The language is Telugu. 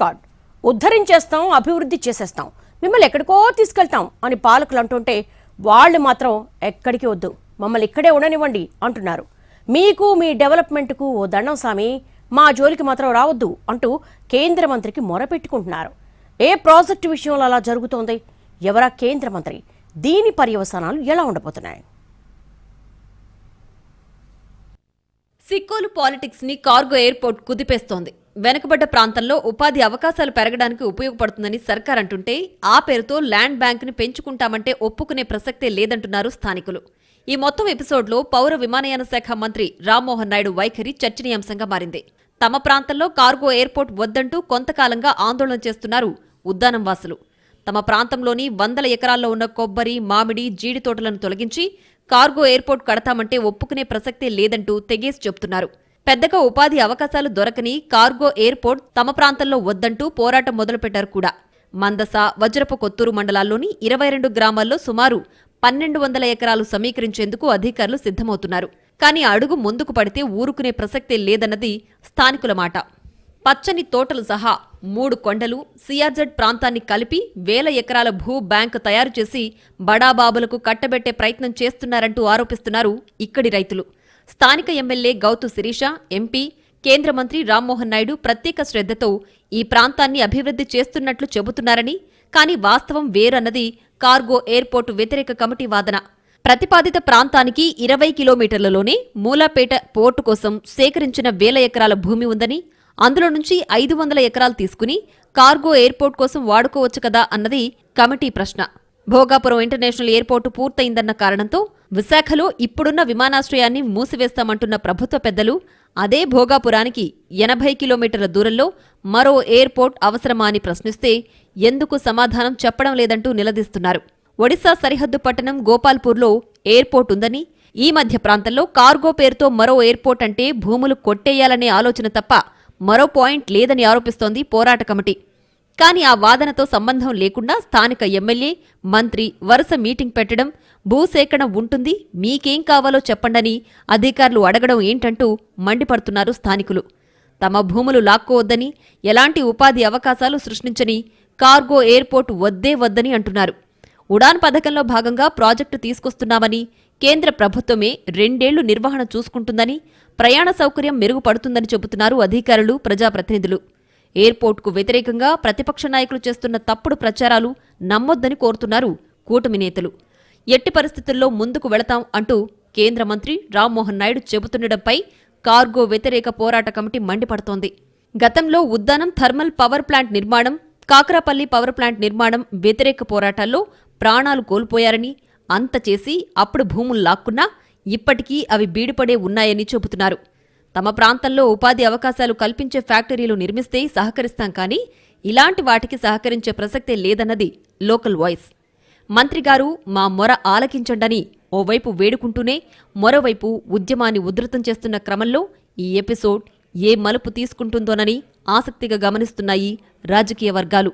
కార్డ్ ఉద్ధరించేస్తాం, అభివృద్ధి చేసేస్తాం, మిమ్మల్ని ఎక్కడికో తీసుకెళ్తాం అని పాలకులు అంటుంటే వాళ్ళు మాత్రం ఎక్కడికి వద్దు, మమ్మల్ని ఇక్కడే ఉండనివ్వండి అంటున్నారు. మీకు మీ డెవలప్మెంట్కు ఓ దండం సామి, మా జోలికి మాత్రం రావద్దు అంటూ కేంద్ర మంత్రికి మొరపెట్టుకుంటున్నారు. ఏ ప్రాజెక్టు విషయంలో అలా జరుగుతోంది? ఎవరా కేంద్ర మంత్రి? దీని పర్యవసానాలు ఎలా ఉండబోతున్నాయి? సిక్కోలు పాలిటిక్స్ ని కార్గో ఎయిర్పోర్ట్ కుదిపేస్తోంది. వెనుకబడ్డ ప్రాంతంలో ఉపాధి అవకాశాలు పెరగడానికి ఉపయోగపడుతుందని సర్కార్ అంటుంటే ఆ పేరుతో ల్యాండ్ బ్యాంక్ ని పెంచుకుంటామంటే ఒప్పుకునే ప్రసక్తే లేదంటున్నారు స్థానికులు. ఈ మొత్తం ఎపిసోడ్లో పౌర విమానయాన శాఖ మంత్రి రామ్మోహన్ నాయుడు వైఖరి చర్చనీయాంశంగా మారింది. తమ ప్రాంతంలో కార్గో ఎయిర్పోర్ట్ వద్దంటూ కొంతకాలంగా ఆందోళన చేస్తున్నారు ఉద్దానం వాసులు. తమ ప్రాంతంలోని 100 ఎకరాల్లో ఉన్న కొబ్బరి, మామిడి, జీడి తోటలను తొలగించి కార్గో ఎయిర్పోర్ట్ కడతామంటే ఒప్పుకునే ప్రసక్తే లేదంటూ తెగేసి చెబుతున్నారు. పెద్దగా ఉపాధి అవకాశాలు దొరకని కార్గో ఎయిర్పోర్ట్ తమ ప్రాంతంలో వద్దంటూ పోరాటం మొదలుపెట్టారు కూడా. మందస, వజ్రపు కొత్తూరు మండలాల్లోని 22 గ్రామాల్లో సుమారు 1200 ఎకరాలు సమీకరించేందుకు అధికారులు సిద్ధమవుతున్నారు. కానీ అడుగు ముందుకు పడితే ఊరుకునే ప్రసక్తే లేదన్నది స్థానికుల మాట. పచ్చని తోటలు సహా 3 కొండలు, సిఆర్జెడ్ ప్రాంతాన్ని కలిపి 1000 ఎకరాల భూ బ్యాంక్ తయారు చేసి బడాబాబులకు కట్టబెట్టే ప్రయత్నం చేస్తున్నారంటూ ఆరోపిస్తున్నారు ఇక్కడి రైతులు. స్థానిక ఎమ్మెల్యే గౌతు శిరీష, ఎంపీ, కేంద్ర మంత్రి రామ్మోహన్ నాయుడు ప్రత్యేక శ్రద్ధతో ఈ ప్రాంతాన్ని అభివృద్ధి చేస్తున్నట్లు చెబుతున్నారని, కానీ వాస్తవం వేరన్నది కార్గో ఎయిర్పోర్టు వ్యతిరేక కమిటీ వాదన. ప్రతిపాదిత ప్రాంతానికి 20 కిలోమీటర్లలోనే మూలాపేట పోర్టు కోసం సేకరించిన 1000 ఎకరాల భూమి ఉందని, అందులో నుంచి 500 ఎకరాలు తీసుకుని కార్గో ఎయిర్పోర్ట్ కోసం వాడుకోవచ్చు కదా అన్నది కమిటీ ప్రశ్న. భోగాపురం ఇంటర్నేషనల్ ఎయిర్పోర్టు పూర్తయిందన్న కారణంతో విశాఖలో ఇప్పుడున్న విమానాశ్రయాన్ని మూసివేస్తామంటున్న ప్రభుత్వ పెద్దలు అదే భోగాపురానికి 80 కిలోమీటర్ల దూరంలో మరో ఎయిర్పోర్ట్ అవసరమా అని ప్రశ్నిస్తే ఎందుకు సమాధానం చెప్పడం లేదంటూ నిలదీస్తున్నారు. ఒడిశా సరిహద్దు పట్టణం గోపాల్పూర్లో ఎయిర్పోర్ట్ ఉందని, ఈ మధ్య ప్రాంతంలో కార్గో పేరుతో మరో ఎయిర్పోర్ట్ అంటే భూములు కొట్టేయాలనే ఆలోచన తప్ప మరో పాయింట్ లేదని ఆరోపిస్తోంది పోరాట కమిటీ. కానీ ఆ వాదనతో సంబంధం లేకుండా స్థానిక ఎమ్మెల్యే, మంత్రి వరుస మీటింగ్ పెట్టడం, భూసేకరణ ఉంటుంది, మీకేం కావాలో చెప్పండని అధికారులు అడగడం ఏంటంటూ మండిపడుతున్నారు స్థానికులు. తమ భూములు లాక్కోవద్దని, ఎలాంటి ఉపాధి అవకాశాలు సృష్టించని కార్గో ఎయిర్పోర్ట్ వద్దే వద్దని అంటున్నారు. ఉడాన్ పథకంలో భాగంగా ప్రాజెక్టు తీసుకొస్తున్నామని, కేంద్ర ప్రభుత్వమే 2 ఏళ్లు నిర్వహణ చూసుకుంటుందని, ప్రయాణ సౌకర్యం మెరుగుపడుతుందని చెబుతున్నారు అధికారులు, ప్రజాప్రతినిధులు. ఎయిర్పోర్టుకు వ్యతిరేకంగా ప్రతిపక్ష నాయకులు చేస్తున్న తప్పుడు ప్రచారాలు నమ్మొద్దని కోరుతున్నారు కూటమి నేతలు. ఎట్టి పరిస్థితుల్లో ముందుకు వెళతాం అంటూ కేంద్ర మంత్రి రామ్మోహన్ నాయుడు చెబుతుండటంపై కార్గో వ్యతిరేక పోరాట కమిటీ మండిపడుతోంది. గతంలో ఉద్దానం థర్మల్ పవర్ ప్లాంట్ నిర్మాణం, కాకరాపల్లి పవర్ ప్లాంట్ నిర్మాణం వ్యతిరేక పోరాటాల్లో ప్రాణాలు కోల్పోయారని, అంత చేసి అప్పుడు భూములు లాక్కున్నా ఇప్పటికీ అవి బీడుపడే ఉన్నాయని చెబుతున్నారు. తమ ప్రాంతంలో ఉపాధి అవకాశాలు కల్పించే ఫ్యాక్టరీలు నిర్మిస్తే సహకరిస్తాం, కానీ ఇలాంటి వాటికి సహకరించే ప్రసక్తే లేదన్నది లోకల్ వాయిస్. మంత్రిగారు మా మొర ఆలకించండని ఓవైపు వేడుకుంటూనే మరోవైపు ఉద్యమాన్ని ఉధృతం చేస్తున్న క్రమంలో ఈ ఎపిసోడ్ ఏ మలుపు తీసుకుంటుందోనని ఆసక్తిగా గమనిస్తున్నాయి రాజకీయ వర్గాలు.